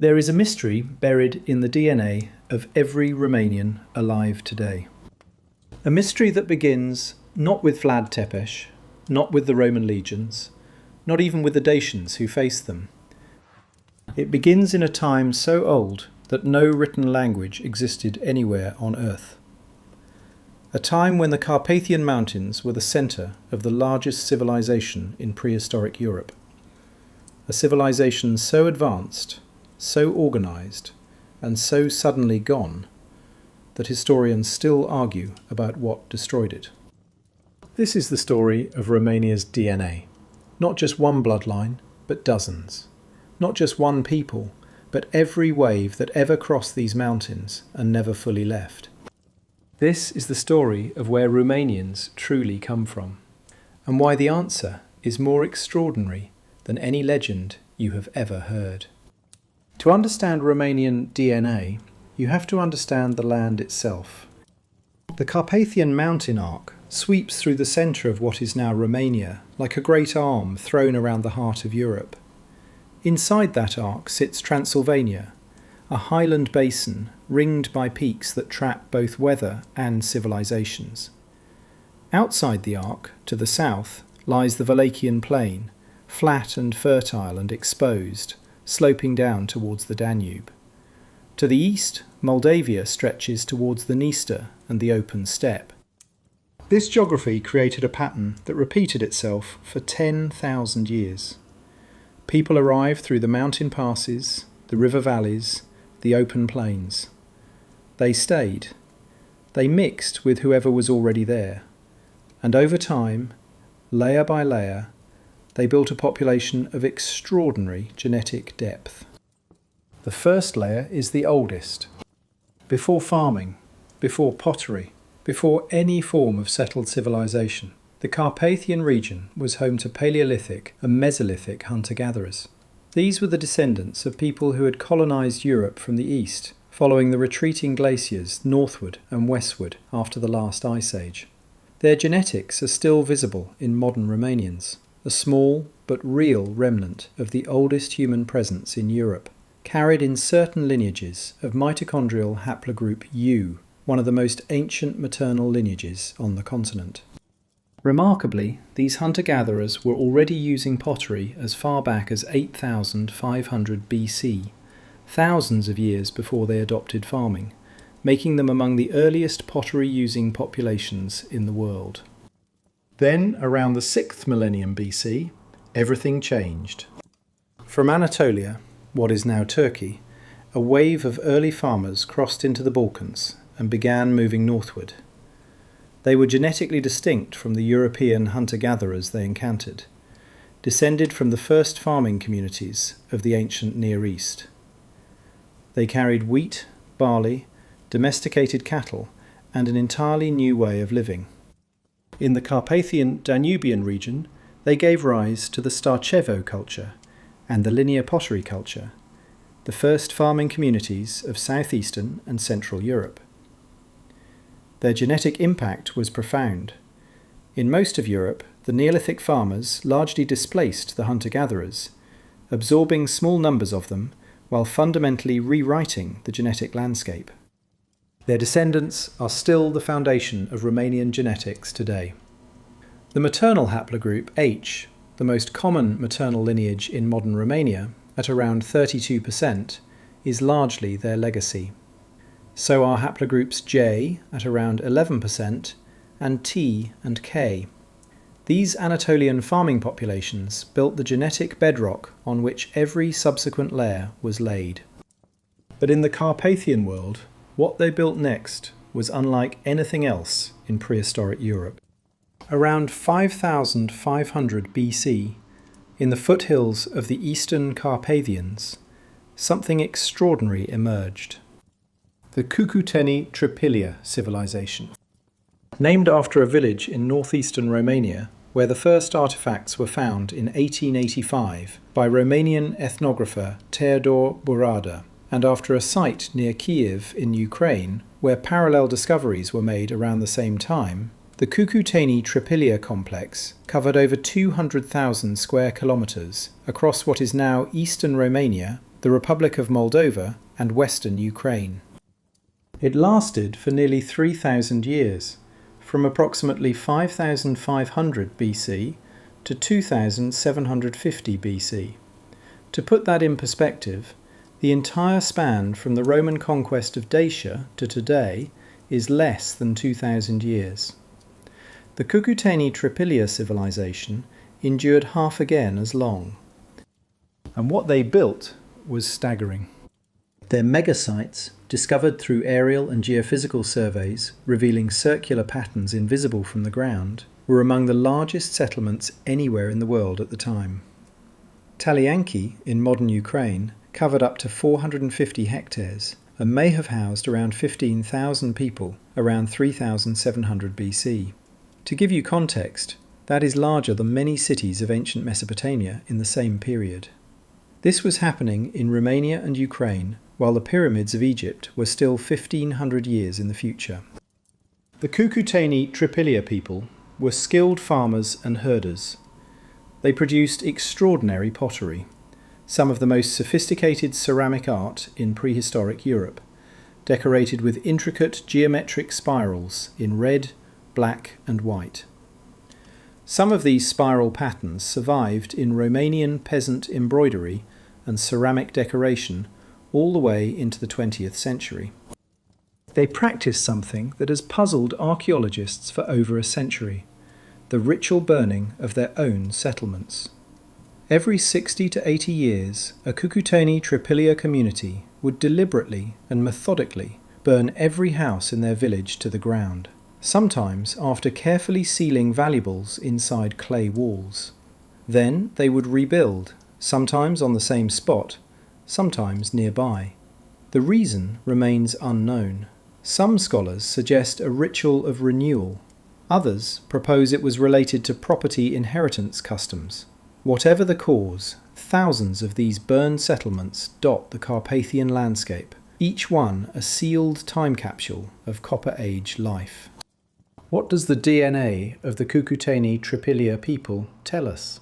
There is a mystery buried in the DNA of every Romanian alive today. A mystery that begins not with Vlad Țepeș, not with the Roman legions, not even with the Dacians who faced them. It begins in a time so old that no written language existed anywhere on Earth. A time when the Carpathian Mountains were the centre of the largest civilization in prehistoric Europe. A civilization so advanced, so organised, and so suddenly gone that historians still argue about what destroyed it. This is the story of Romania's DNA. Not just one bloodline, but dozens. Not just one people, but every wave that ever crossed these mountains and never fully left. This is the story of where Romanians truly come from, and why the answer is more extraordinary than any legend you have ever heard. To understand Romanian DNA, you have to understand the land itself. The Carpathian mountain arc sweeps through the centre of what is now Romania like a great arm thrown around the heart of Europe. Inside that arc sits Transylvania, a highland basin ringed by peaks that trap both weather and civilizations. Outside the arc, to the south, lies the Wallachian plain, flat and fertile and exposed, sloping down towards the Danube. To the east, Moldavia stretches towards the Dniester and the open steppe. This geography created a pattern that repeated itself for 10,000 years. People arrived through the mountain passes, the river valleys, the open plains. They stayed. They mixed with whoever was already there. And over time, layer by layer, they built a population of extraordinary genetic depth. The first layer is the oldest. Before farming, before pottery, before any form of settled civilization, the Carpathian region was home to Paleolithic and Mesolithic hunter-gatherers. These were the descendants of people who had colonized Europe from the east, following the retreating glaciers northward and westward after the last ice age. Their genetics are still visible in modern Romanians, a small but real remnant of the oldest human presence in Europe, carried in certain lineages of mitochondrial haplogroup U, one of the most ancient maternal lineages on the continent. Remarkably, these hunter-gatherers were already using pottery as far back as 8,500 BC, thousands of years before they adopted farming, making them among the earliest pottery-using populations in the world. Then, around the 6th millennium BC, everything changed. From Anatolia, what is now Turkey, a wave of early farmers crossed into the Balkans and began moving northward. They were genetically distinct from the European hunter-gatherers they encountered, descended from the first farming communities of the ancient Near East. They carried wheat, barley, domesticated cattle, and an entirely new way of living. In the Carpathian Danubian region, they gave rise to the Starcevo culture and the linear pottery culture, the first farming communities of southeastern and central Europe. Their genetic impact was profound. In most of Europe, the Neolithic farmers largely displaced the hunter-gatherers, absorbing small numbers of them while fundamentally rewriting the genetic landscape. Their descendants are still the foundation of Romanian genetics today. The maternal haplogroup H, the most common maternal lineage in modern Romania, at around 32%, is largely their legacy. So are haplogroups J at around 11% and T and K. These Anatolian farming populations built the genetic bedrock on which every subsequent layer was laid. But in the Carpathian world, what they built next was unlike anything else in prehistoric Europe. Around 5,500 BC, in the foothills of the eastern Carpathians, something extraordinary emerged. The Cucuteni-Trypillia civilization. Named after a village in northeastern Romania, where the first artefacts were found in 1885 by Romanian ethnographer Teodor Burada, and after a site near Kiev in Ukraine, where parallel discoveries were made around the same time, the Cucuteni-Trypillia complex covered over 200,000 square kilometres across what is now eastern Romania, the Republic of Moldova and western Ukraine. It lasted for nearly 3,000 years, from approximately 5,500 BC to 2,750 BC. To put that in perspective, the entire span from the Roman conquest of Dacia to today is less than 2,000 years. The Cucuteni-Trypillia civilization endured half again as long. And what they built was staggering. Their megasites, discovered through aerial and geophysical surveys revealing circular patterns invisible from the ground, were among the largest settlements anywhere in the world at the time. Talianki, in modern Ukraine, covered up to 450 hectares and may have housed around 15,000 people around 3,700 BC. To give you context, that is larger than many cities of ancient Mesopotamia in the same period. This was happening in Romania and Ukraine, while the pyramids of Egypt were still 1,500 years in the future. The Cucuteni-Trypillia people were skilled farmers and herders. They produced extraordinary pottery, some of the most sophisticated ceramic art in prehistoric Europe, decorated with intricate geometric spirals in red, black and white. Some of these spiral patterns survived in Romanian peasant embroidery and ceramic decoration all the way into the 20th century. They practiced something that has puzzled archaeologists for over a century: the ritual burning of their own settlements. Every 60 to 80 years, a Cucuteni-Trypillia community would deliberately and methodically burn every house in their village to the ground, sometimes after carefully sealing valuables inside clay walls. Then they would rebuild, sometimes on the same spot, sometimes nearby. The reason remains unknown. Some scholars suggest a ritual of renewal. Others propose it was related to property inheritance customs. Whatever the cause, thousands of these burned settlements dot the Carpathian landscape, each one a sealed time capsule of Copper Age life. What does the DNA of the Cucuteni-Trypillia people tell us?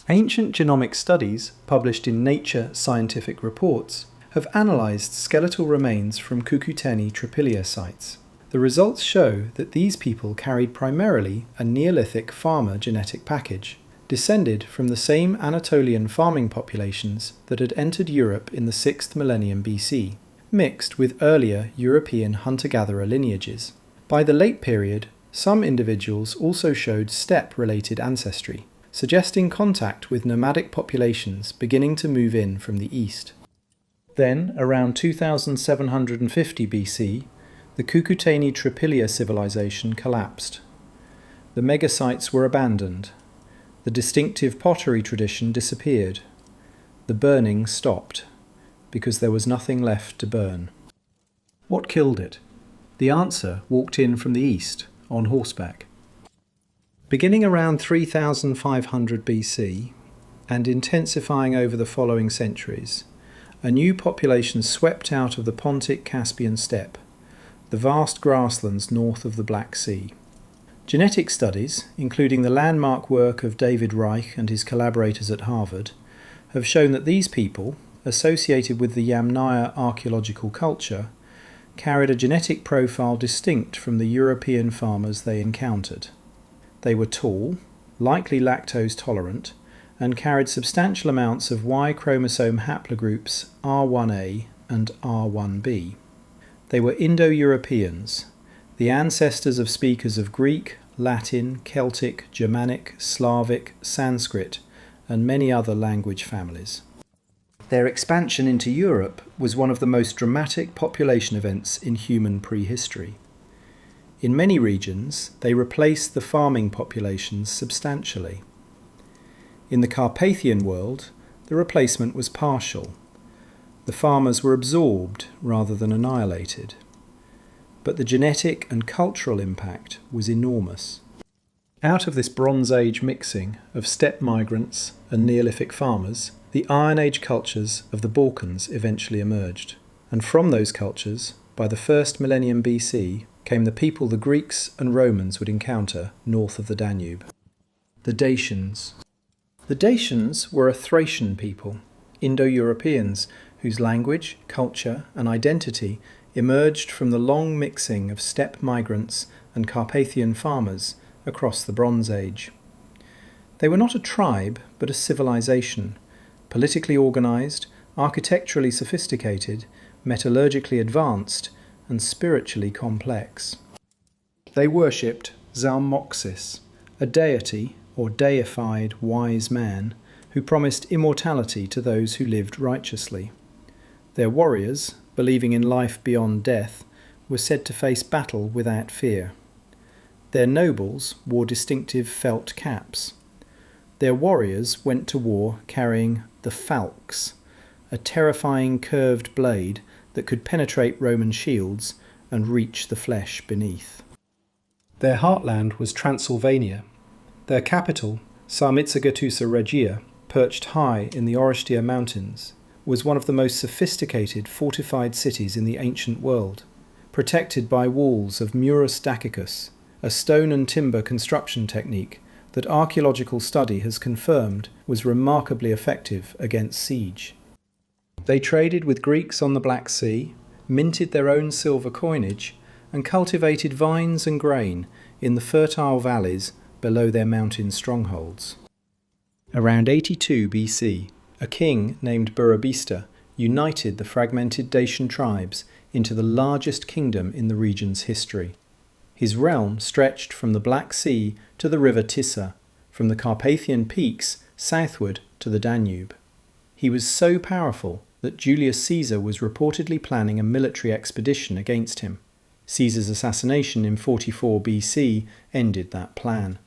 Ancient genomic studies, published in Nature Scientific Reports, have analysed skeletal remains from Cucuteni-Trypillia sites. The results show that these people carried primarily a Neolithic farmer genetic package, descended from the same Anatolian farming populations that had entered Europe in the 6th millennium BC, mixed with earlier European hunter-gatherer lineages. By the late period, some individuals also showed steppe-related ancestry, suggesting contact with nomadic populations beginning to move in from the east. Then, around 2750 BC, the Cucuteni-Trypillia civilization collapsed. The megasites were abandoned. The distinctive pottery tradition disappeared. The burning stopped, because there was nothing left to burn. What killed it? The answer walked in from the east, on horseback. Beginning around 3500 BC, and intensifying over the following centuries, a new population swept out of the Pontic-Caspian steppe, the vast grasslands north of the Black Sea. Genetic studies, including the landmark work of David Reich and his collaborators at Harvard, have shown that these people, associated with the Yamnaya archaeological culture, carried a genetic profile distinct from the European farmers they encountered. They were tall, likely lactose tolerant, and carried substantial amounts of Y chromosome haplogroups R1a and R1b. They were Indo-Europeans, the ancestors of speakers of Greek, Latin, Celtic, Germanic, Slavic, Sanskrit, and many other language families. Their expansion into Europe was one of the most dramatic population events in human prehistory. In many regions, they replaced the farming populations substantially. In the Carpathian world, the replacement was partial. The farmers were absorbed rather than annihilated. But the genetic and cultural impact was enormous. Out of this Bronze Age mixing of steppe migrants and Neolithic farmers, the Iron Age cultures of the Balkans eventually emerged. And from those cultures, by the 1st millennium BC, came the people the Greeks and Romans would encounter north of the Danube. The Dacians. The Dacians were a Thracian people, Indo-Europeans whose language, culture and identity emerged from the long mixing of steppe migrants and Carpathian farmers across the Bronze Age. They were not a tribe, but a civilization, politically organised, architecturally sophisticated, metallurgically advanced, and spiritually complex. They worshipped Zalmoxis, a deity or deified wise man who promised immortality to those who lived righteously. Their warriors, believing in life beyond death, were said to face battle without fear. Their nobles wore distinctive felt caps. Their warriors went to war carrying the falx, a terrifying curved blade that could penetrate Roman shields and reach the flesh beneath. Their heartland was Transylvania. Their capital, Sarmițăgătușa Regia, perched high in the Orăștia Mountains, was one of the most sophisticated fortified cities in the ancient world, protected by walls of Murus Dacicus, a stone and timber construction technique that archaeological study has confirmed was remarkably effective against siege. They traded with Greeks on the Black Sea, minted their own silver coinage, and cultivated vines and grain in the fertile valleys below their mountain strongholds. Around 82 BC, a king named Burebista united the fragmented Dacian tribes into the largest kingdom in the region's history. His realm stretched from the Black Sea to the river Tisa, from the Carpathian peaks southward to the Danube. He was so powerful that Julius Caesar was reportedly planning a military expedition against him. Caesar's assassination in 44 BC ended that plan.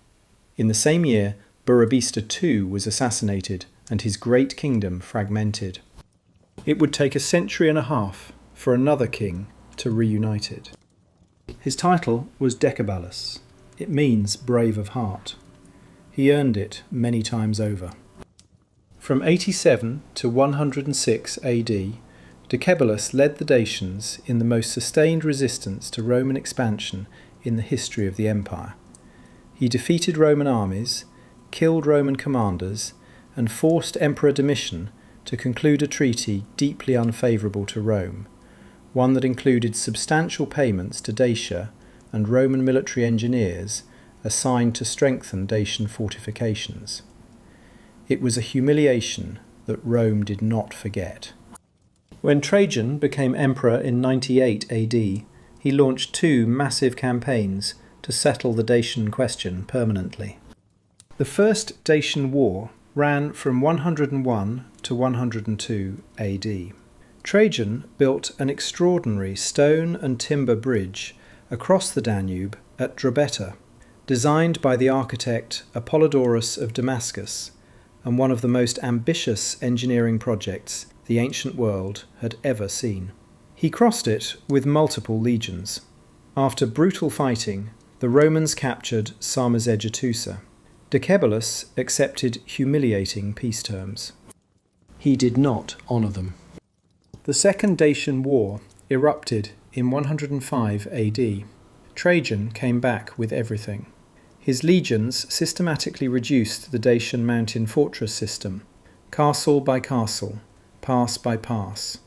In the same year, Burebista II was assassinated and his great kingdom fragmented. It would take a century and a half for another king to reunite it. His title was Decebalus. It means brave of heart. He earned it many times over. From 87 to 106 AD, Decebalus led the Dacians in the most sustained resistance to Roman expansion in the history of the empire. He defeated Roman armies, killed Roman commanders, and forced Emperor Domitian to conclude a treaty deeply unfavourable to Rome, one that included substantial payments to Dacia and Roman military engineers assigned to strengthen Dacian fortifications. It was a humiliation that Rome did not forget. When Trajan became emperor in 98 AD, he launched two massive campaigns to settle the Dacian question permanently. The First Dacian War ran from 101 to 102 AD. Trajan built an extraordinary stone and timber bridge across the Danube at Drobeta, designed by the architect Apollodorus of Damascus, and one of the most ambitious engineering projects the ancient world had ever seen. He crossed it with multiple legions. After brutal fighting, the Romans captured Sarmițăgătușa. Decebalus accepted humiliating peace terms. He did not honour them. The Second Dacian War erupted in 105 AD. Trajan came back with everything. His legions systematically reduced the Dacian mountain fortress system, castle by castle, pass by pass.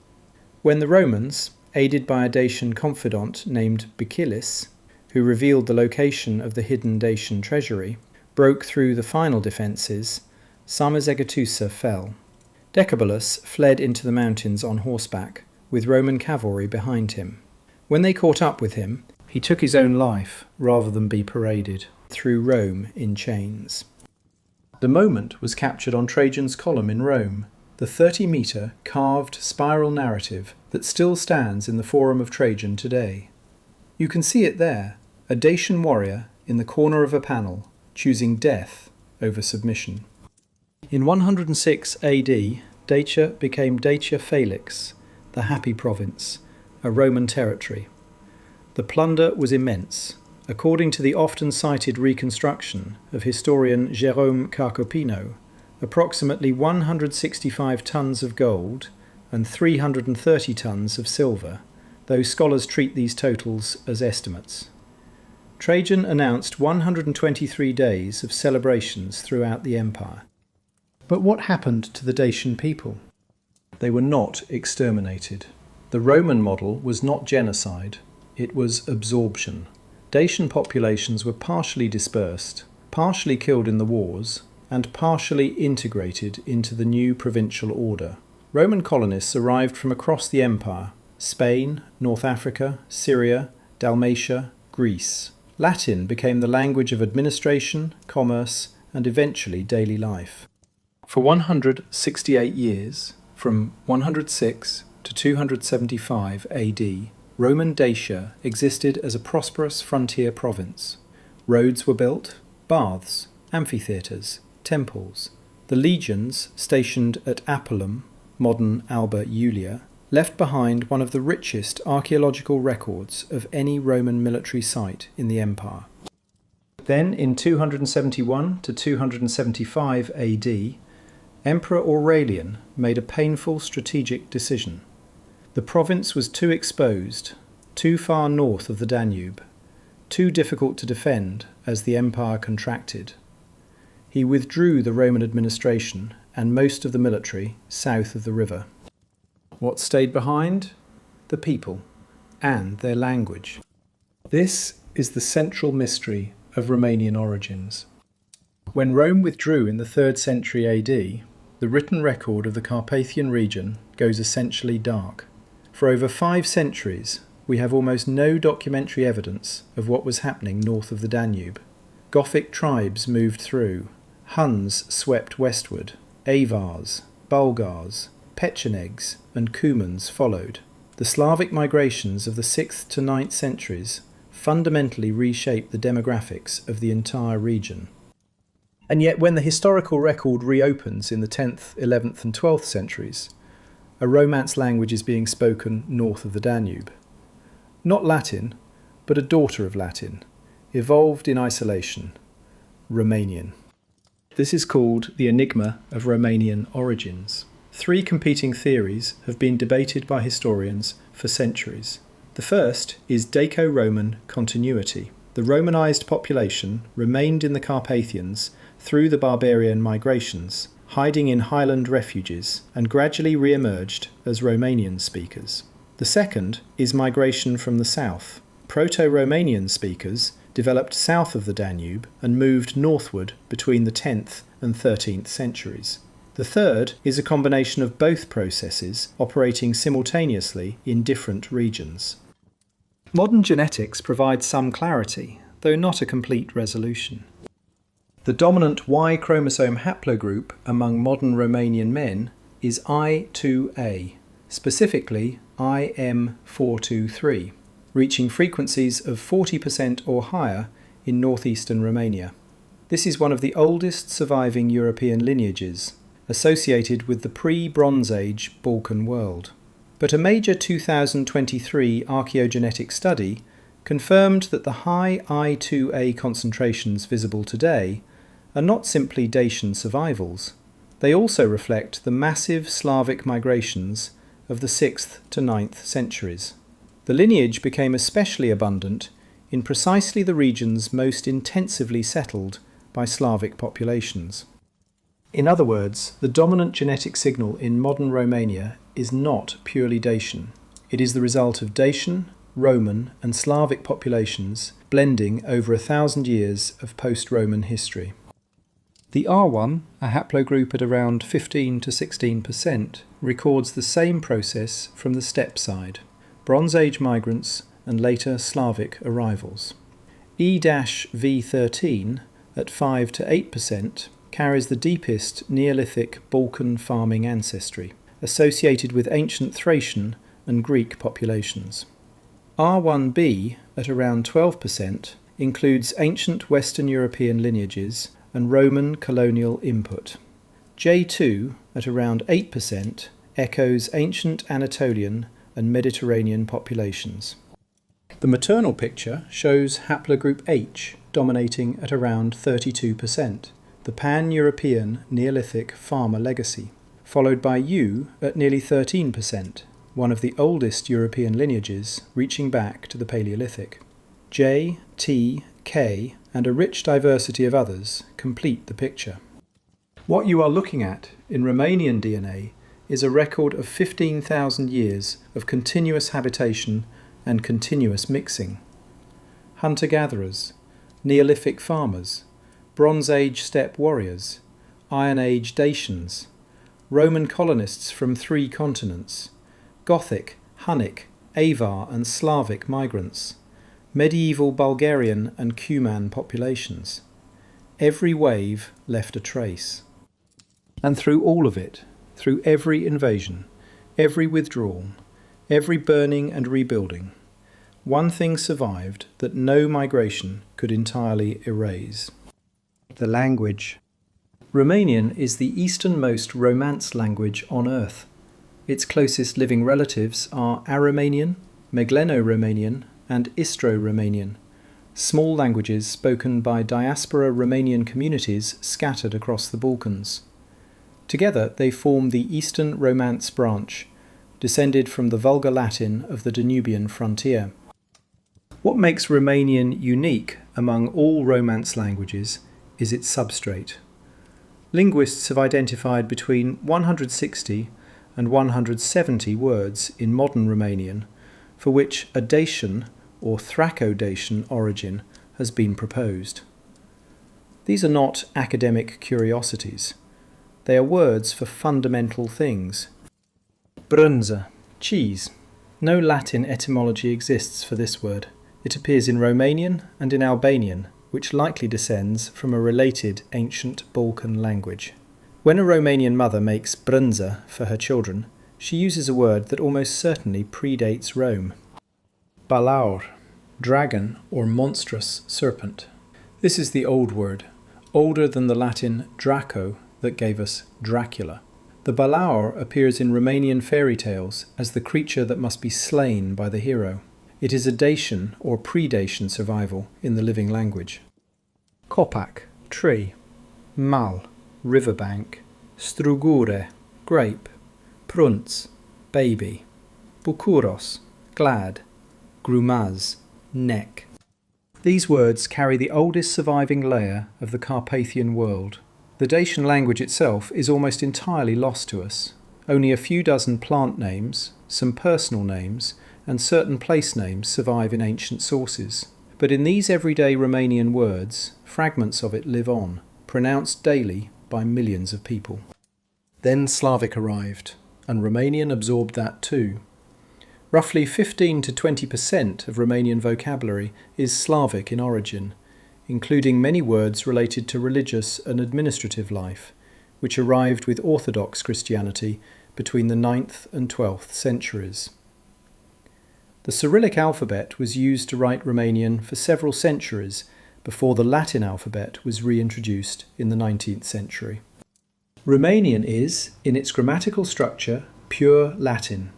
When the Romans, aided by a Dacian confidant named Bacillus, who revealed the location of the hidden Dacian treasury, broke through the final defences, Sarmițăgătușa fell. Decebalus fled into the mountains on horseback, with Roman cavalry behind him. When they caught up with him, he took his own life rather than be paraded through Rome in chains. The moment was captured on Trajan's column in Rome, the 30-metre carved spiral narrative that still stands in the Forum of Trajan today. You can see it there, a Dacian warrior in the corner of a panel, choosing death over submission. In 106 AD, Dacia became Dacia Felix, the Happy Province, a Roman territory. The plunder was immense. According to the often cited reconstruction of historian Jérôme Carcopino, approximately 165 tons of gold and 330 tons of silver, though scholars treat these totals as estimates. Trajan announced 123 days of celebrations throughout the empire. But what happened to the Dacian people? They were not exterminated. The Roman model was not genocide, it was absorption. Dacian populations were partially dispersed, partially killed in the wars, and partially integrated into the new provincial order. Roman colonists arrived from across the empire: Spain, North Africa, Syria, Dalmatia, Greece. Latin became the language of administration, commerce, and eventually daily life. For 168 years, from 106 to 275 AD, Roman Dacia existed as a prosperous frontier province. Roads were built, baths, amphitheatres, temples. The legions stationed at Apulum, modern Alba Iulia, left behind one of the richest archaeological records of any Roman military site in the empire. Then, in 271 to 275 AD, Emperor Aurelian made a painful strategic decision. The province was too exposed, too far north of the Danube, too difficult to defend as the empire contracted. He withdrew the Roman administration and most of the military south of the river. What stayed behind? The people and their language. This is the central mystery of Romanian origins. When Rome withdrew in the 3rd century AD, the written record of the Carpathian region goes essentially dark. For over 5 centuries, we have almost no documentary evidence of what was happening north of the Danube. Gothic tribes moved through. Huns swept westward. Avars, Bulgars, Pechenegs and Cumans followed. The Slavic migrations of the 6th to 9th centuries fundamentally reshaped the demographics of the entire region. And yet when the historical record reopens in the 10th, 11th and 12th centuries, a Romance language is being spoken north of the Danube. Not Latin, but a daughter of Latin, evolved in isolation, Romanian. This is called the enigma of Romanian origins. 3 competing theories have been debated by historians for centuries. The first is Daco-Roman continuity. The Romanized population remained in the Carpathians through the barbarian migrations, hiding in highland refuges, and gradually re-emerged as Romanian speakers. The second is migration from the south. Proto-Romanian speakers developed south of the Danube and moved northward between the 10th and 13th centuries. The third is a combination of both processes operating simultaneously in different regions. Modern genetics provides some clarity, though not a complete resolution. The dominant Y chromosome haplogroup among modern Romanian men is I2A, specifically IM423, reaching frequencies of 40% or higher in northeastern Romania. This is one of the oldest surviving European lineages, associated with the pre-Bronze Age Balkan world. But a major 2023 archaeogenetic study confirmed that the high I2A concentrations visible today are not simply Dacian survivals. They also reflect the massive Slavic migrations of the 6th to 9th centuries. The lineage became especially abundant in precisely the regions most intensively settled by Slavic populations. In other words, the dominant genetic signal in modern Romania is not purely Dacian. It is the result of Dacian, Roman and Slavic populations blending over 1,000 years of post-Roman history. The R1, a haplogroup at around 15 to 16%, records the same process from the steppe side, Bronze Age migrants and later Slavic arrivals. E-V13, at 5 to 8%, carries the deepest Neolithic Balkan farming ancestry, associated with ancient Thracian and Greek populations. R1b, at around 12%, includes ancient Western European lineages and Roman colonial input. J2, at around 8%, echoes ancient Anatolian and Mediterranean populations. The maternal picture shows haplogroup H dominating at around 32%, the pan-European Neolithic farmer legacy, followed by U at nearly 13%, one of the oldest European lineages reaching back to the Paleolithic. J, T, K, and a rich diversity of others complete the picture. What you are looking at in Romanian DNA is a record of 15,000 years of continuous habitation and continuous mixing. Hunter-gatherers, Neolithic farmers, Bronze Age steppe warriors, Iron Age Dacians, Roman colonists from 3 continents, Gothic, Hunnic, Avar and Slavic migrants, medieval Bulgarian and Cuman populations. Every wave left a trace. And through all of it, through every invasion, every withdrawal, every burning and rebuilding, one thing survived that no migration could entirely erase. The language. Romanian is the easternmost Romance language on earth. Its closest living relatives are Aromanian, Megleno-Romanian and Istro-Romanian, small languages spoken by diaspora Romanian communities scattered across the Balkans. Together they form the Eastern Romance branch, descended from the Vulgar Latin of the Danubian frontier. What makes Romanian unique among all Romance languages is its substrate. Linguists have identified between 160 and 170 words in modern Romanian for which a Dacian or Thraco-Dacian origin has been proposed. These are not academic curiosities. They are words for fundamental things. Brânză, cheese. No Latin etymology exists for this word. It appears in Romanian and in Albanian, which likely descends from a related ancient Balkan language. When a Romanian mother makes brânză for her children, she uses a word that almost certainly predates Rome. Balaur, dragon or monstrous serpent. This is the old word, older than the Latin Draco that gave us Dracula. The Balaur appears in Romanian fairy tales as the creature that must be slain by the hero. It is a Dacian or pre-Dacian survival in the living language. Copac, tree. Mal, riverbank. Strugure, grape. Prunț, baby. Bucuros, glad. Grumaz, neck. These words carry the oldest surviving layer of the Carpathian world. The Dacian language itself is almost entirely lost to us. Only a few dozen plant names, some personal names, and certain place names survive in ancient sources. But in these everyday Romanian words, fragments of it live on, pronounced daily by millions of people. Then Slavic arrived, and Romanian absorbed that too. Roughly 15 to 20% of Romanian vocabulary is Slavic in origin, including many words related to religious and administrative life, which arrived with Orthodox Christianity between the 9th and 12th centuries. The Cyrillic alphabet was used to write Romanian for several centuries before the Latin alphabet was reintroduced in the 19th century. Romanian is, in its grammatical structure, pure Latin.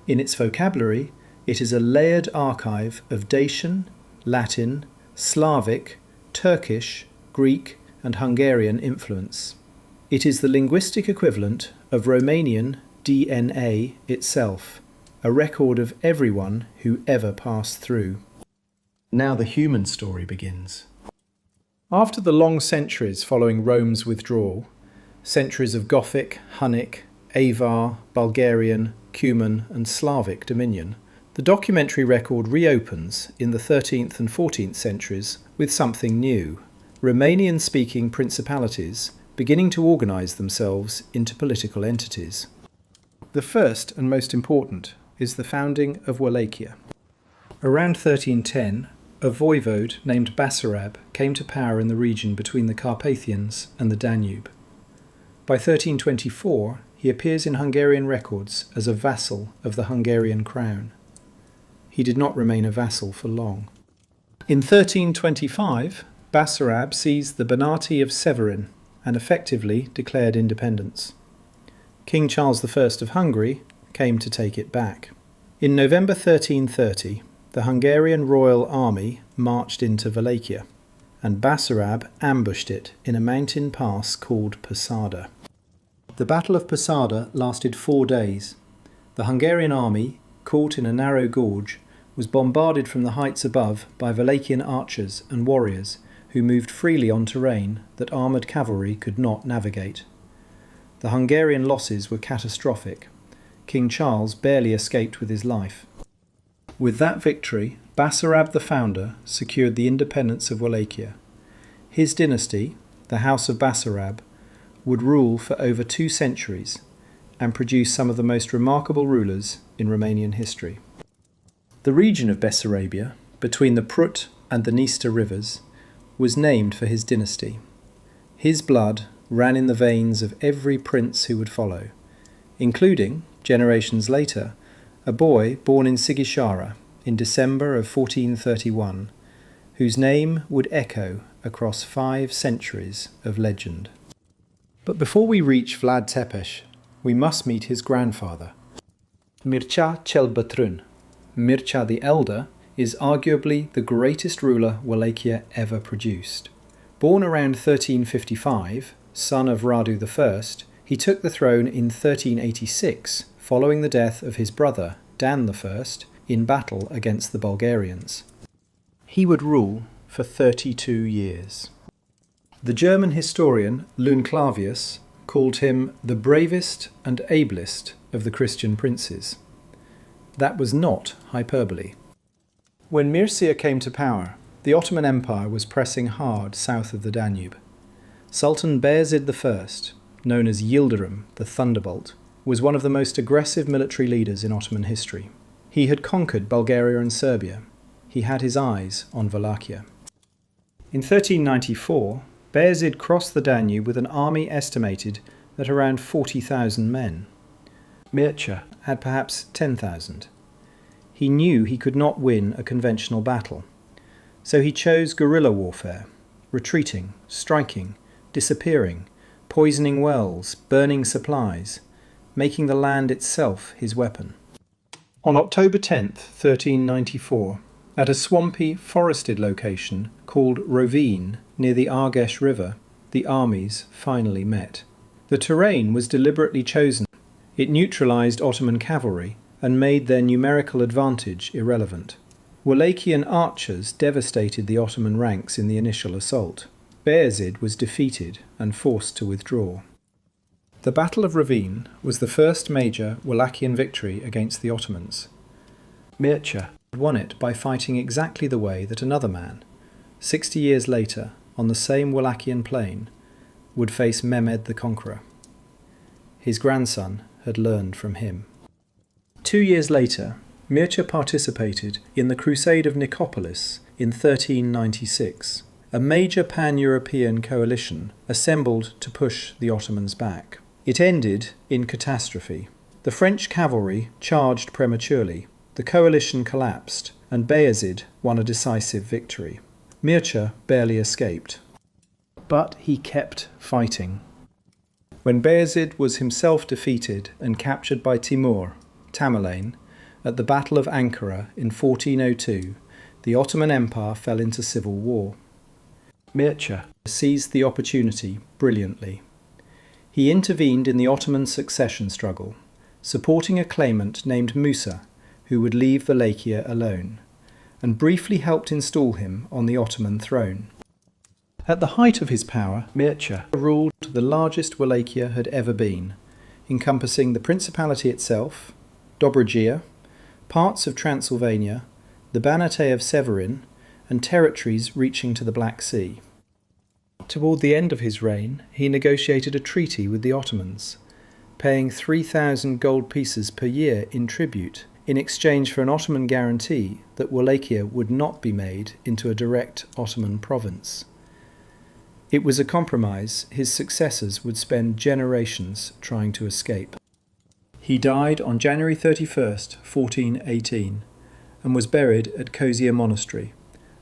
In its vocabulary, it is a layered archive of Dacian, Latin, Slavic, Turkish, Greek and Hungarian influence. It is the linguistic equivalent of Romanian DNA itself, a record of everyone who ever passed through. Now the human story begins. After the long centuries following Rome's withdrawal, centuries of Gothic, Hunnic, Avar, Bulgarian, Cuman and Slavic dominion, the documentary record reopens in the 13th and 14th centuries with something new: Romanian-speaking principalities beginning to organise themselves into political entities. The first and most important is the founding of Wallachia. Around 1310, a voivode named Basarab came to power in the region between the Carpathians and the Danube. By 1324, he appears in Hungarian records as a vassal of the Hungarian crown. He did not remain a vassal for long. In 1325, Basarab seized the Banati of Severin and effectively declared independence. King Charles I of Hungary came to take it back. In November 1330, the Hungarian royal army marched into Wallachia, and Basarab ambushed it in a mountain pass called Posada. The Battle of Posada lasted 4 days. The Hungarian army, caught in a narrow gorge, was bombarded from the heights above by Wallachian archers and warriors who moved freely on terrain that armoured cavalry could not navigate. The Hungarian losses were catastrophic. King Charles barely escaped with his life. With that victory, Basarab the founder secured the independence of Wallachia. His dynasty, the House of Basarab, would rule for over 2 centuries and produce some of the most remarkable rulers in Romanian history. The region of Bessarabia, between the Prut and the Dniester rivers, was named for his dynasty. His blood ran in the veins of every prince who would follow, including, generations later, a boy born in Sighișoara in December of 1431, whose name would echo across 5 centuries of legend. But before we reach Vlad Țepeș, we must meet his grandfather, Mircea cel Bătrân. Mircea the Elder is arguably the greatest ruler Wallachia ever produced. Born around 1355, son of Radu I, he took the throne in 1386, following the death of his brother, Dan I, in battle against the Bulgarians. He would rule for 32 years. The German historian Leunclavius called him the bravest and ablest of the Christian princes. That was not hyperbole. When Mircea came to power, the Ottoman Empire was pressing hard south of the Danube. Sultan Bayezid I, known as Yildirim the Thunderbolt, was one of the most aggressive military leaders in Ottoman history. He had conquered Bulgaria and Serbia. He had his eyes on Wallachia. In 1394, Bayezid crossed the Danube with an army estimated at around 40,000 men. Mircea had perhaps 10,000. He knew he could not win a conventional battle, so he chose guerrilla warfare, retreating, striking, disappearing, poisoning wells, burning supplies, making the land itself his weapon. On October 10th, 1394, at a swampy, forested location called Rovine near the Argeș River, the armies finally met. The terrain was deliberately chosen. It neutralised Ottoman cavalry and made their numerical advantage irrelevant. Wallachian archers devastated the Ottoman ranks in the initial assault. Bayezid was defeated and forced to withdraw. The Battle of Rovine was the first major Wallachian victory against the Ottomans. Mircea won it by fighting exactly the way that another man, 60 years later, on the same Wallachian plain, would face Mehmed the Conqueror. His grandson had learned from him. 2 years later, Mircea participated in the Crusade of Nicopolis in 1396, a major pan-European coalition assembled to push the Ottomans back. It ended in catastrophe. The French cavalry charged prematurely, the coalition collapsed, and Bayezid won a decisive victory. Mircea barely escaped. But he kept fighting. When Bayezid was himself defeated and captured by Timur, Tamerlane, at the Battle of Ankara in 1402, the Ottoman Empire fell into civil war. Mircea seized the opportunity brilliantly. He intervened in the Ottoman succession struggle, supporting a claimant named Musa, who would leave Wallachia alone, and briefly helped install him on the Ottoman throne. At the height of his power, Mircea ruled the largest Wallachia had ever been, encompassing the principality itself, Dobrugia, parts of Transylvania, the Banate of Severin, and territories reaching to the Black Sea. Toward the end of his reign, he negotiated a treaty with the Ottomans, paying 3,000 gold pieces per year in tribute in exchange for an Ottoman guarantee that Wallachia would not be made into a direct Ottoman province. It was a compromise his successors would spend generations trying to escape. He died on January 31st, 1418, and was buried at Kozia Monastery,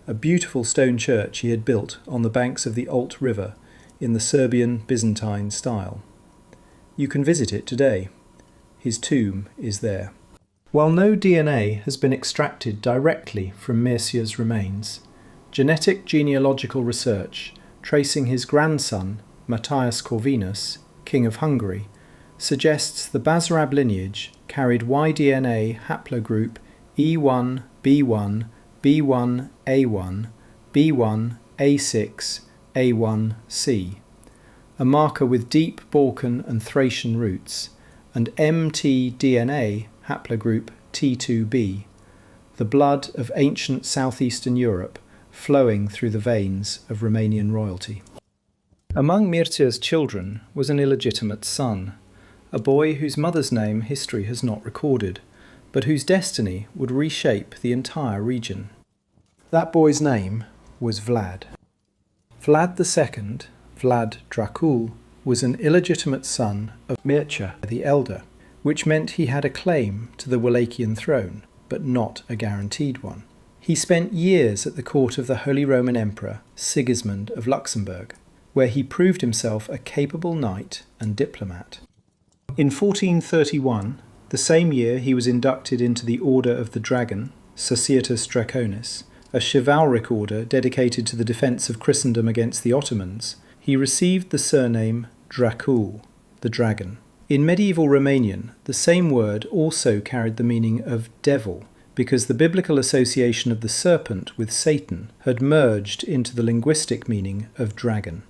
a beautiful stone church he had built on the banks of the Olt River in the Serbian Byzantine style. You can visit it today. His tomb is there. While no DNA has been extracted directly from Mircea's remains, genetic genealogical research tracing his grandson, Matthias Corvinus, King of Hungary, suggests the Basarab lineage carried Y-DNA haplogroup E1, B1, B1A1, B1A6, A1C, a marker with deep Balkan and Thracian roots, and mtDNA haplogroup T2b, the blood of ancient southeastern Europe flowing through the veins of Romanian royalty. Among Mircea's children was an illegitimate son, a boy whose mother's name history has not recorded, but whose destiny would reshape the entire region. That boy's name was Vlad. Vlad II, Vlad Dracul, was an illegitimate son of Mircea the Elder, which meant he had a claim to the Wallachian throne, but not a guaranteed one. He spent years at the court of the Holy Roman Emperor Sigismund of Luxembourg, where he proved himself a capable knight and diplomat. In 1431, the same year he was inducted into the Order of the Dragon, Societas Draconis, a chivalric order dedicated to the defence of Christendom against the Ottomans, he received the surname Dracul, the dragon. In medieval Romanian, the same word also carried the meaning of devil, because the biblical association of the serpent with Satan had merged into the linguistic meaning of dragon.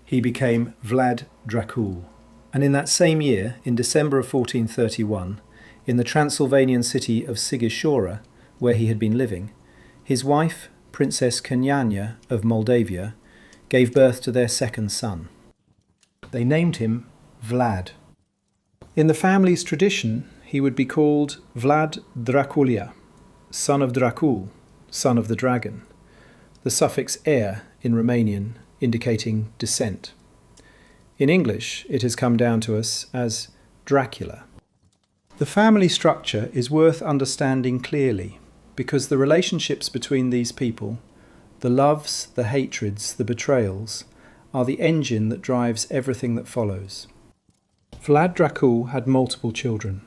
He became Vlad Dracul. And in that same year, in December of 1431, in the Transylvanian city of Sighișoara, where he had been living, his wife, Princess Câneana of Moldavia, gave birth to their second son. They named him Vlad. In the family's tradition, he would be called Vlad Draculia, son of Dracul, son of the dragon, the suffix "-er" in Romanian indicating descent. In English, it has come down to us as Dracula. The family structure is worth understanding clearly, because the relationships between these people, the loves, the hatreds, the betrayals, are the engine that drives everything that follows. Vlad Dracul had multiple children.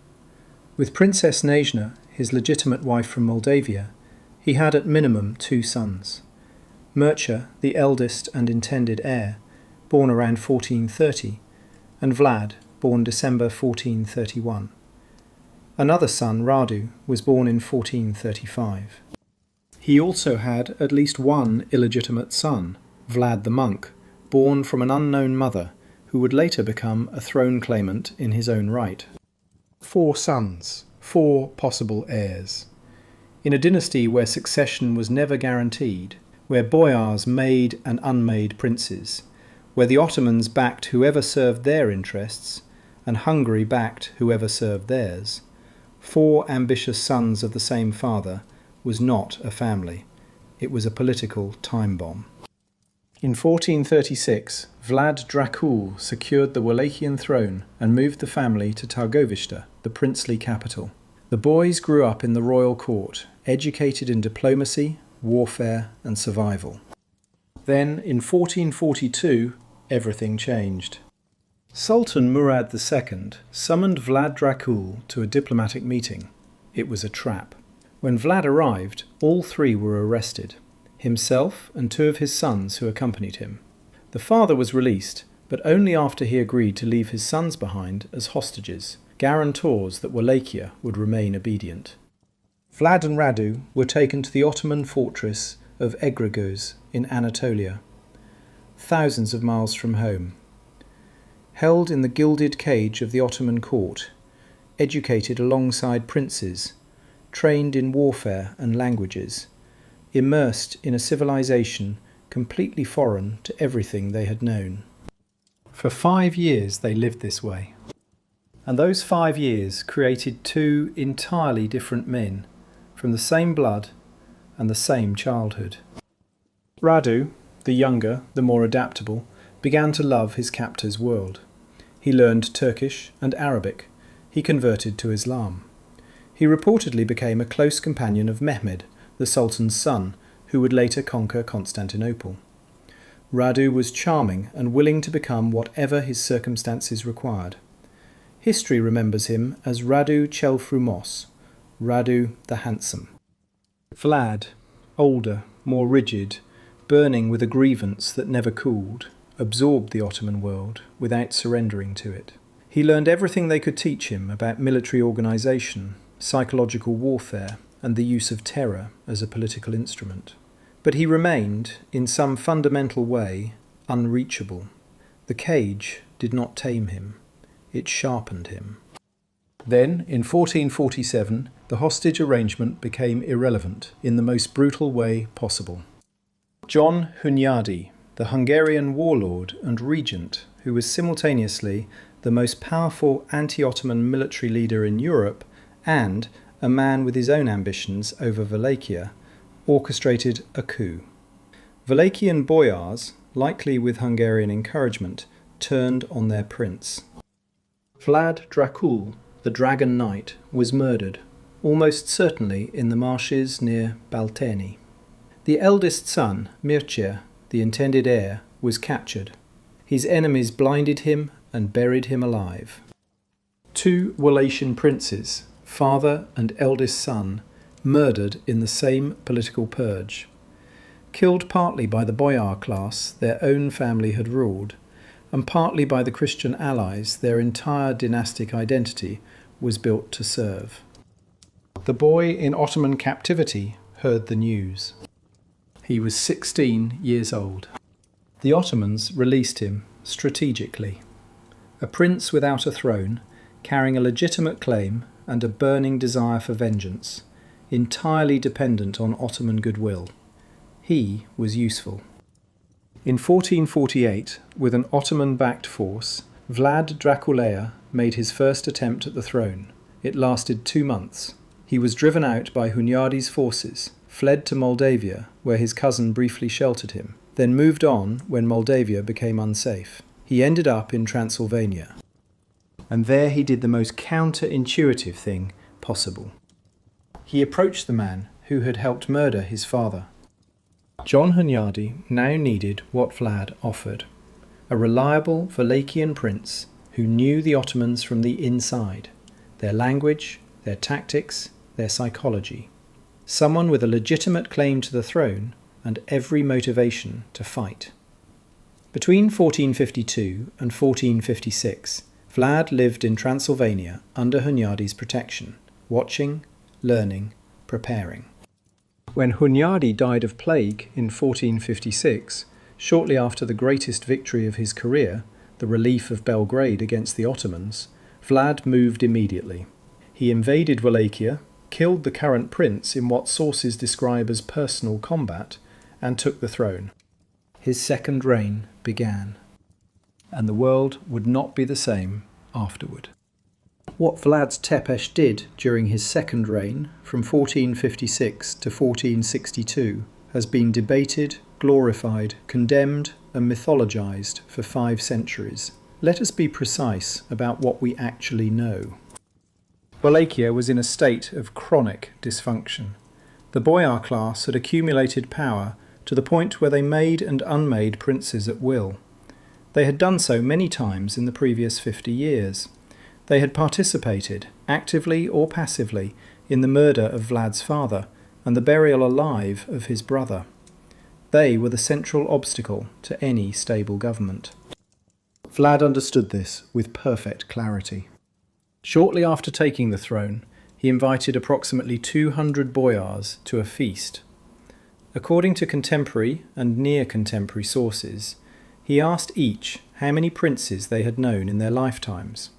With Princess Neanderthal, his legitimate wife from Moldavia, he had at minimum 2 sons. Mircea, the eldest and intended heir, born around 1430, and Vlad, born December 1431. Another son, Radu, was born in 1435. He also had at least one illegitimate son, Vlad the monk, born from an unknown mother, who would later become a throne claimant in his own right. 4 sons, 4 possible heirs. In a dynasty where succession was never guaranteed, where boyars made and unmade princes, where the Ottomans backed whoever served their interests, and Hungary backed whoever served theirs, 4 ambitious sons of the same father was not a family. It was a political time bomb. In 1436, Vlad Dracul secured the Wallachian throne and moved the family to Târgoviște, the princely capital. The boys grew up in the royal court, educated in diplomacy, warfare and survival. Then, in 1442, everything changed. Sultan Murad II summoned Vlad Dracul to a diplomatic meeting. It was a trap. When Vlad arrived, all 3 were arrested, himself and 2 of his sons who accompanied him. The father was released, but only after he agreed to leave his sons behind as hostages, guarantors that Wallachia would remain obedient. Vlad and Radu were taken to the Ottoman fortress of Egrigos in Anatolia, thousands of miles from home. Held in the gilded cage of the Ottoman court, educated alongside princes, trained in warfare and languages, immersed in a civilization completely foreign to everything they had known. For 5 years they lived this way. And those 5 years created 2 entirely different men, from the same blood and the same childhood. Radu, the younger, the more adaptable, began to love his captor's world. He learned Turkish and Arabic. He converted to Islam. He reportedly became a close companion of Mehmed, the Sultan's son, who would later conquer Constantinople. Radu was charming and willing to become whatever his circumstances required. History remembers him as Radu cel Frumos, Radu the Handsome. Vlad, older, more rigid, burning with a grievance that never cooled, absorbed the Ottoman world without surrendering to it. He learned everything they could teach him about military organisation, psychological warfare, and the use of terror as a political instrument. But he remained, in some fundamental way, unreachable. The cage did not tame him, it sharpened him. Then, in 1447, the hostage arrangement became irrelevant in the most brutal way possible. John Hunyadi, the Hungarian warlord and regent, who was simultaneously the most powerful anti-Ottoman military leader in Europe and a man with his own ambitions over Wallachia, orchestrated a coup. Wallachian boyars, likely with Hungarian encouragement, turned on their prince. Vlad Dracul, the Dragon Knight, was murdered, almost certainly in the marshes near Bătrân. The eldest son, Mircea, the intended heir, was captured. His enemies blinded him and buried him alive. 2 Wallachian princes, father and eldest son, murdered in the same political purge. Killed partly by the boyar class their own family had ruled, and partly by the Christian allies their entire dynastic identity was built to serve. The boy in Ottoman captivity heard the news. He was 16 years old. The Ottomans released him strategically. A prince without a throne, carrying a legitimate claim and a burning desire for vengeance, entirely dependent on Ottoman goodwill. He was useful. In 1448, with an Ottoman-backed force, Vlad Dracula made his first attempt at the throne. It lasted 2 months. He was driven out by Hunyadi's forces, fled to Moldavia, where his cousin briefly sheltered him, then moved on when Moldavia became unsafe. He ended up in Transylvania. And there he did the most counterintuitive thing possible. He approached the man who had helped murder his father. John Hunyadi now needed what Vlad offered, a reliable Wallachian prince who knew the Ottomans from the inside, their language, their tactics, their psychology. Someone with a legitimate claim to the throne and every motivation to fight. Between 1452 and 1456, Vlad lived in Transylvania under Hunyadi's protection, watching, learning, preparing. When Hunyadi died of plague in 1456, shortly after the greatest victory of his career, the relief of Belgrade against the Ottomans, Vlad moved immediately. He invaded Wallachia, killed the current prince in what sources describe as personal combat, and took the throne. His second reign began, and the world would not be the same afterward. What Vlad's Țepeș did during his second reign, from 1456 to 1462, has been debated, glorified, condemned, and mythologized for 5 centuries. Let us be precise about what we actually know. Wallachia was in a state of chronic dysfunction. The boyar class had accumulated power to the point where they made and unmade princes at will. They had done so many times in the previous 50 years. They had participated, actively or passively, in the murder of Vlad's father and the burial alive of his brother. They were the central obstacle to any stable government. Vlad understood this with perfect clarity. Shortly after taking the throne, he invited approximately 200 boyars to a feast. According to contemporary and near-contemporary sources, he asked each how many princes they had known in their lifetimes.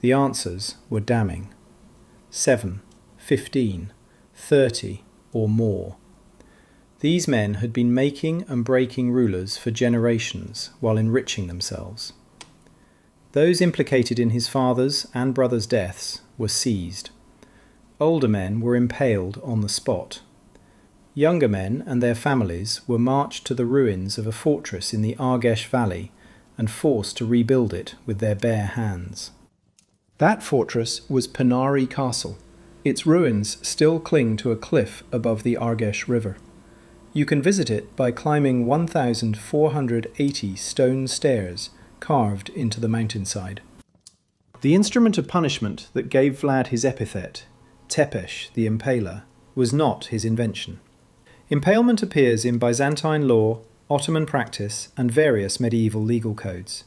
The answers were damning. 7, 15, 30, or more. These men had been making and breaking rulers for generations while enriching themselves. Those implicated in his father's and brother's deaths were seized. Older men were impaled on the spot. Younger men and their families were marched to the ruins of a fortress in the Argeș Valley and forced to rebuild it with their bare hands. That fortress was Pânare Castle. Its ruins still cling to a cliff above the Argeș River. You can visit it by climbing 1,480 stone stairs carved into the mountainside. The instrument of punishment that gave Vlad his epithet, Țepeș the Impaler, was not his invention. Impalement appears in Byzantine law, Ottoman practice, and various medieval legal codes.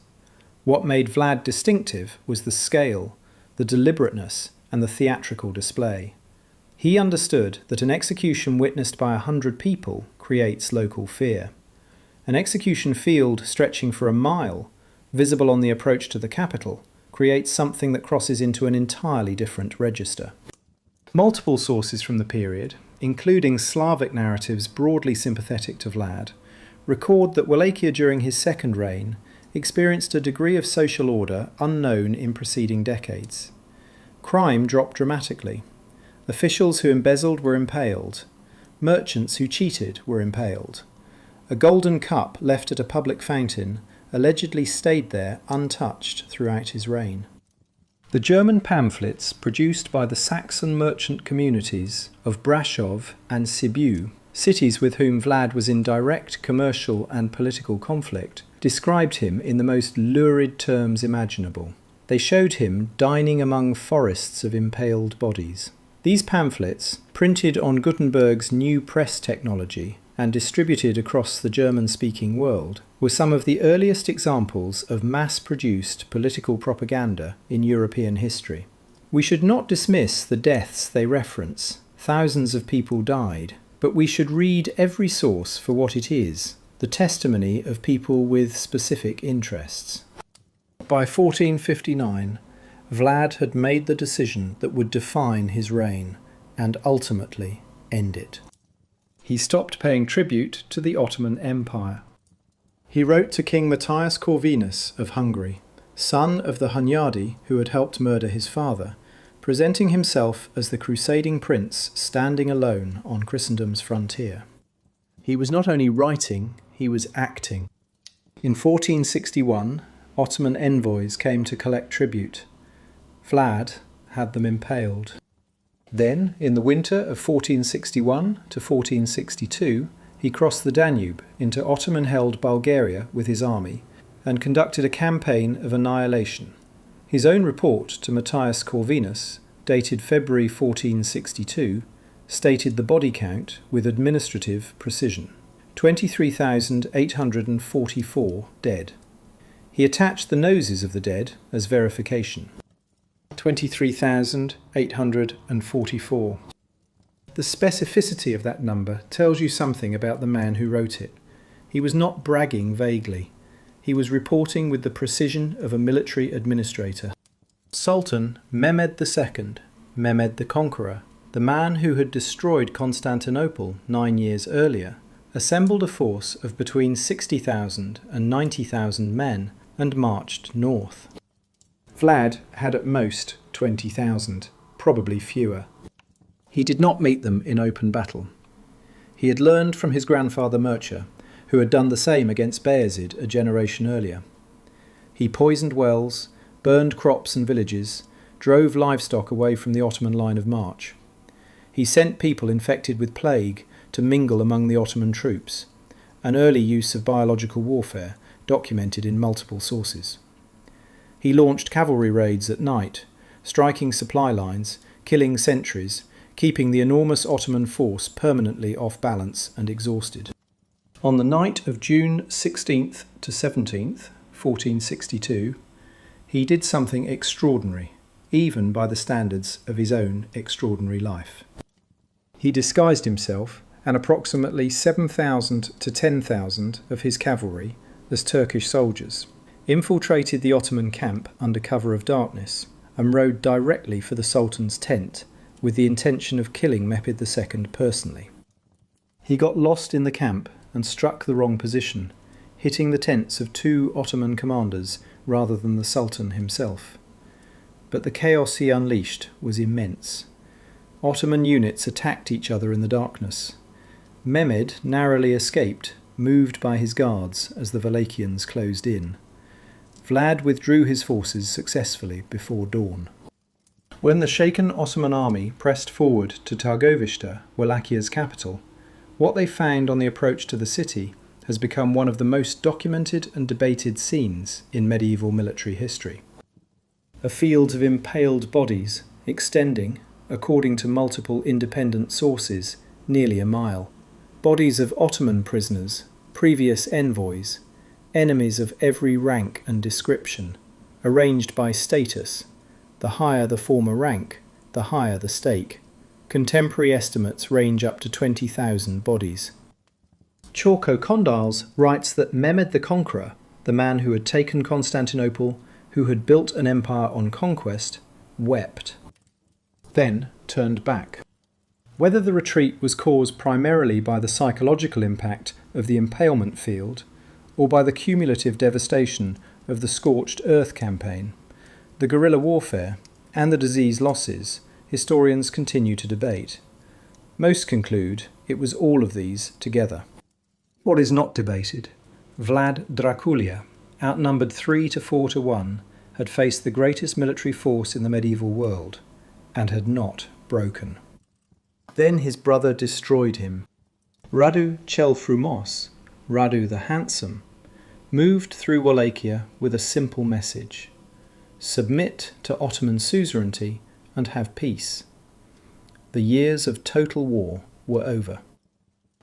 What made Vlad distinctive was the scale, the deliberateness, and the theatrical display. He understood that an execution witnessed by 100 people creates local fear. An execution field stretching for a mile visible on the approach to the capital, creates something that crosses into an entirely different register. Multiple sources from the period, including Slavic narratives broadly sympathetic to Vlad, record that Wallachia during his second reign experienced a degree of social order unknown in preceding decades. Crime dropped dramatically. Officials who embezzled were impaled. Merchants who cheated were impaled. A golden cup left at a public fountain allegedly stayed there untouched throughout his reign. The German pamphlets produced by the Saxon merchant communities of Brașov and Sibiu, cities with whom Vlad was in direct commercial and political conflict, described him in the most lurid terms imaginable. They showed him dining among forests of impaled bodies. These pamphlets, printed on Gutenberg's new press technology and distributed across the German-speaking world, were some of the earliest examples of mass-produced political propaganda in European history. We should not dismiss the deaths they reference. Thousands of people died, but we should read every source for what it is, the testimony of people with specific interests. By 1459, Vlad had made the decision that would define his reign and ultimately end it. He stopped paying tribute to the Ottoman Empire. He wrote to King Matthias Corvinus of Hungary, son of the Hunyadi who had helped murder his father, presenting himself as the crusading prince standing alone on Christendom's frontier. He was not only writing, he was acting. In 1461, Ottoman envoys came to collect tribute. Vlad had them impaled. Then, in the winter of 1461 to 1462, he crossed the Danube into Ottoman-held Bulgaria with his army and conducted a campaign of annihilation. His own report to Matthias Corvinus, dated February 1462, stated the body count with administrative precision: 23,844 dead. He attached the noses of the dead as verification. 23,844. The specificity of that number tells you something about the man who wrote it. He was not bragging vaguely. He was reporting with the precision of a military administrator. Sultan Mehmed II, Mehmed the Conqueror, the man who had destroyed Constantinople 9 years earlier, assembled a force of between 60,000 and 90,000 men and marched north. Vlad had at most 20,000, probably fewer. He did not meet them in open battle. He had learned from his grandfather Mircea, who had done the same against Bayezid a generation earlier. He poisoned wells, burned crops and villages, drove livestock away from the Ottoman line of march. He sent people infected with plague to mingle among the Ottoman troops, an early use of biological warfare documented in multiple sources. He launched cavalry raids at night, striking supply lines, killing sentries, keeping the enormous Ottoman force permanently off balance and exhausted. On the night of June 16th to 17th, 1462, he did something extraordinary, even by the standards of his own extraordinary life. He disguised himself and approximately 7,000 to 10,000 of his cavalry as Turkish soldiers, infiltrated the Ottoman camp under cover of darkness, and rode directly for the Sultan's tent with the intention of killing Mehmed II personally. He got lost in the camp and struck the wrong position, hitting the tents of 2 Ottoman commanders rather than the Sultan himself. But the chaos he unleashed was immense. Ottoman units attacked each other in the darkness. Mehmed narrowly escaped, moved by his guards as the Wallachians closed in. Vlad withdrew his forces successfully before dawn. When the shaken Ottoman army pressed forward to Târgoviște, Wallachia's capital, what they found on the approach to the city has become one of the most documented and debated scenes in medieval military history. A field of impaled bodies extending, according to multiple independent sources, nearly a mile. Bodies of Ottoman prisoners, previous envoys, enemies of every rank and description, arranged by status. The higher the former rank, the higher the stake. Contemporary estimates range up to 20,000 bodies. Chorko Condyles writes that Mehmed the Conqueror, the man who had taken Constantinople, who had built an empire on conquest, wept, then turned back. Whether the retreat was caused primarily by the psychological impact of the impalement field, or by the cumulative devastation of the Scorched Earth campaign, the guerrilla warfare, and the disease losses, historians continue to debate. Most conclude it was all of these together. What is not debated? Vlad Dracula, outnumbered 3 to 4 to 1, had faced the greatest military force in the medieval world, and had not broken. Then his brother destroyed him. Radu cel Frumos, Radu the Handsome, moved through Wallachia with a simple message: submit to Ottoman suzerainty and have peace. The years of total war were over.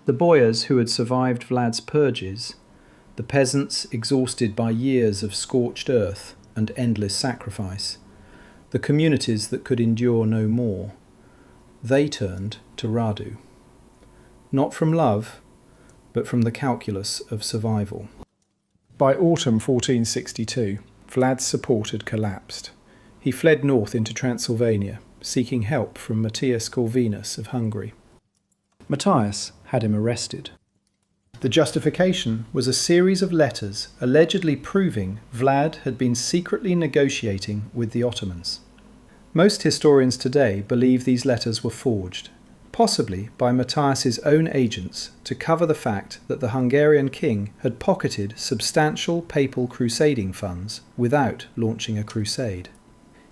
The boyars who had survived Vlad's purges, the peasants exhausted by years of scorched earth and endless sacrifice, the communities that could endure no more, they turned to Radu. Not from love, but from the calculus of survival. By autumn 1462, Vlad's support had collapsed. He fled north into Transylvania, seeking help from Matthias Corvinus of Hungary. Matthias had him arrested. The justification was a series of letters allegedly proving Vlad had been secretly negotiating with the Ottomans. Most historians today believe these letters were forged, possibly by Matthias's own agents, to cover the fact that the Hungarian king had pocketed substantial papal crusading funds without launching a crusade.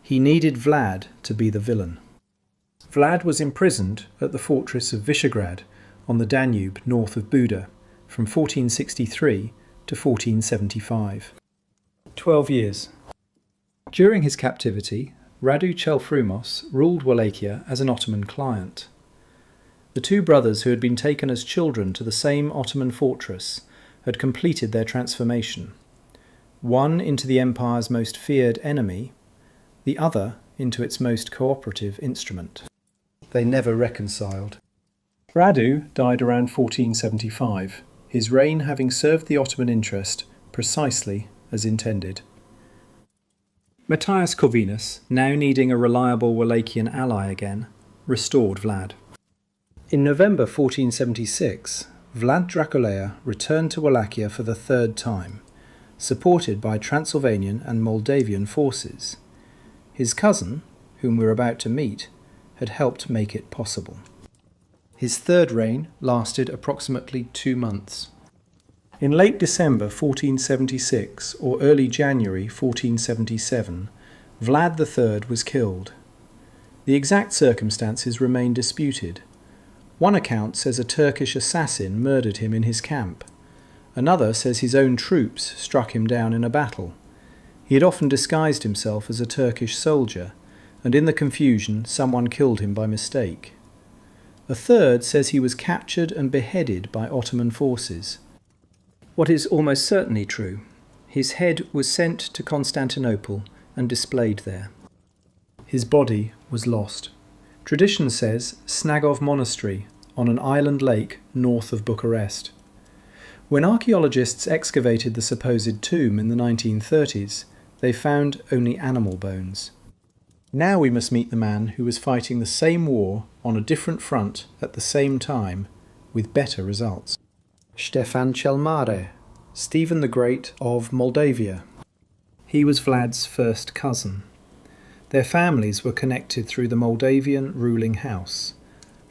He needed Vlad to be the villain. Vlad was imprisoned at the fortress of Visegrad on the Danube north of Buda from 1463 to 1475. 12 years. During his captivity, Radu cel Frumos ruled Wallachia as an Ottoman client. The two brothers who had been taken as children to the same Ottoman fortress had completed their transformation, one into the empire's most feared enemy, the other into its most cooperative instrument. They never reconciled. Radu died around 1475, his reign having served the Ottoman interest precisely as intended. Matthias Corvinus, now needing a reliable Wallachian ally again, restored Vlad. In November 1476, Vlad Dracula returned to Wallachia for the third time, supported by Transylvanian and Moldavian forces. His cousin, whom we're about to meet, had helped make it possible. His third reign lasted approximately 2 months. In late December 1476 or early January 1477, Vlad III was killed. The exact circumstances remain disputed. One account says a Turkish assassin murdered him in his camp. Another says his own troops struck him down in a battle. He had often disguised himself as a Turkish soldier, and in the confusion someone killed him by mistake. A third says he was captured and beheaded by Ottoman forces. What is almost certainly true, his head was sent to Constantinople and displayed there. His body was lost. Tradition says Snagov Monastery on an island lake north of Bucharest. When archaeologists excavated the supposed tomb in the 1930s, they found only animal bones. Now we must meet the man who was fighting the same war on a different front at the same time, with better results. Stefan cel Mare, Stephen the Great of Moldavia. He was Vlad's first cousin. Their families were connected through the Moldavian ruling house.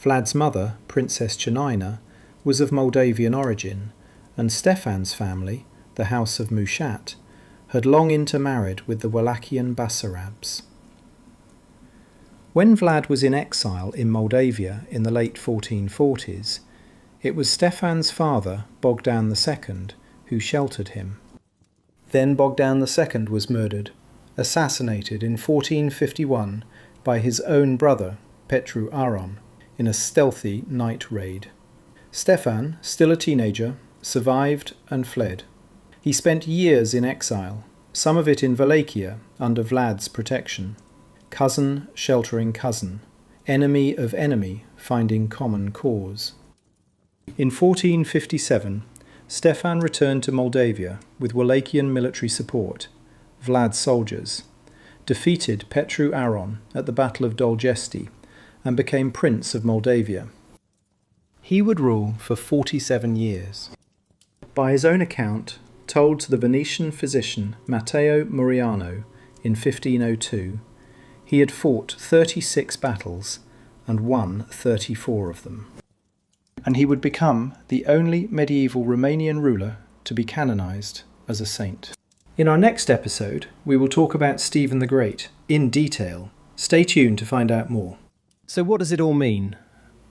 Vlad's mother, Princess Janina, was of Moldavian origin, and Stefan's family, the House of Mushat, had long intermarried with the Wallachian Basarabs. When Vlad was in exile in Moldavia in the late 1440s, it was Stefan's father, Bogdan II, who sheltered him. Then Bogdan II was murdered, assassinated in 1451 by his own brother, Petru Aron, in a stealthy night raid. Stefan, still a teenager, survived and fled. He spent years in exile, some of it in Wallachia under Vlad's protection. Cousin sheltering cousin, enemy of enemy finding common cause. In 1457, Stefan returned to Moldavia with Wallachian military support, Vlad's soldiers, defeated Petru Aron at the Battle of Dolgesti, and became Prince of Moldavia. He would rule for 47 years. By his own account, told to the Venetian physician Matteo Muriano in 1502, he had fought 36 battles and won 34 of them. And he would become the only medieval Romanian ruler to be canonised as a saint. In our next episode, we will talk about Stephen the Great in detail. Stay tuned to find out more. So what does it all mean,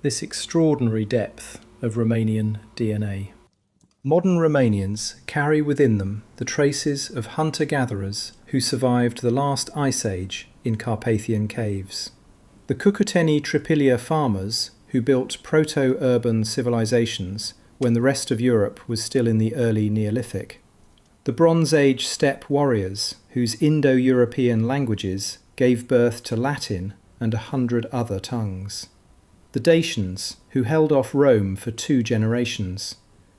this extraordinary depth of Romanian DNA? Modern Romanians carry within them the traces of hunter-gatherers who survived the last ice age in Carpathian caves. The Cucuteni-Trypillia farmers who built proto-urban civilizations when the rest of Europe was still in the early Neolithic. The Bronze Age steppe warriors whose Indo-European languages gave birth to Latin and 100 other tongues. The Dacians who held off Rome for 2 generations.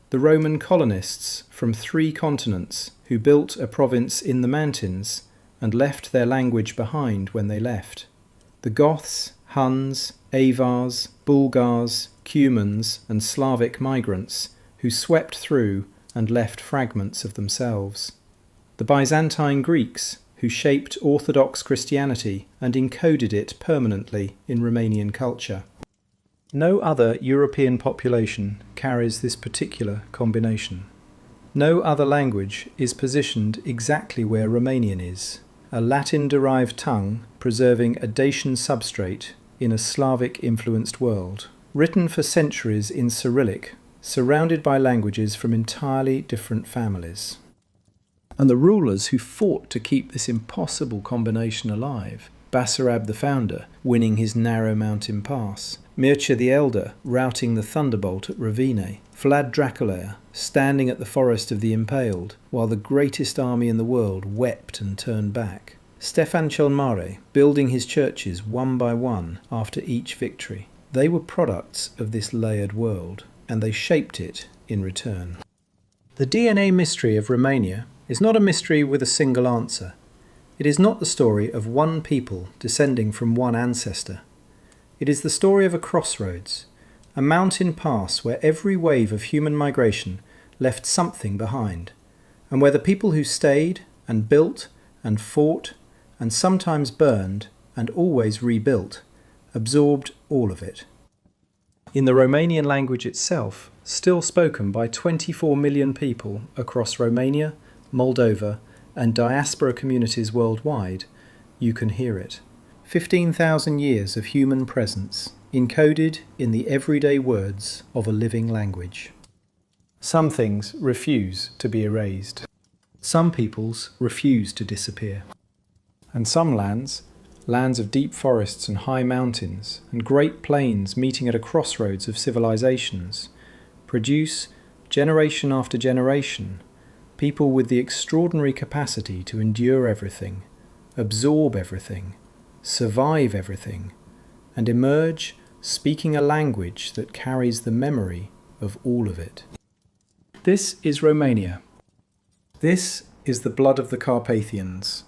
The Roman colonists from 3 continents who built a province in the mountains and left their language behind when they left. The Goths, Huns, Avars, Bulgars, Cumans and Slavic migrants who swept through and left fragments of themselves. The Byzantine Greeks who shaped Orthodox Christianity and encoded it permanently in Romanian culture. No other European population carries this particular combination. No other language is positioned exactly where Romanian is, a Latin-derived tongue preserving a Dacian substrate in a Slavic-influenced world, written for centuries in Cyrillic, surrounded by languages from entirely different families. And the rulers who fought to keep this impossible combination alive, Basarab the founder winning his narrow mountain pass, Mircea the elder routing the thunderbolt at Ravine, Vlad Dracula standing at the forest of the impaled, while the greatest army in the world wept and turned back, Stefan cel Mare building his churches one by one after each victory. They were products of this layered world, and they shaped it in return. The DNA mystery of Romania is not a mystery with a single answer. It is not the story of one people descending from one ancestor. It is the story of a crossroads, a mountain pass where every wave of human migration left something behind, and where the people who stayed and built and fought and sometimes burned and always rebuilt absorbed all of it. In the Romanian language itself, still spoken by 24 million people across Romania, Moldova, and diaspora communities worldwide, you can hear it. 15,000 years of human presence, encoded in the everyday words of a living language. Some things refuse to be erased. Some peoples refuse to disappear. And some lands, lands of deep forests and high mountains, and great plains meeting at a crossroads of civilizations, produce, generation after generation, people with the extraordinary capacity to endure everything, absorb everything, survive everything, and emerge speaking a language that carries the memory of all of it. This is Romania. This is the blood of the Carpathians.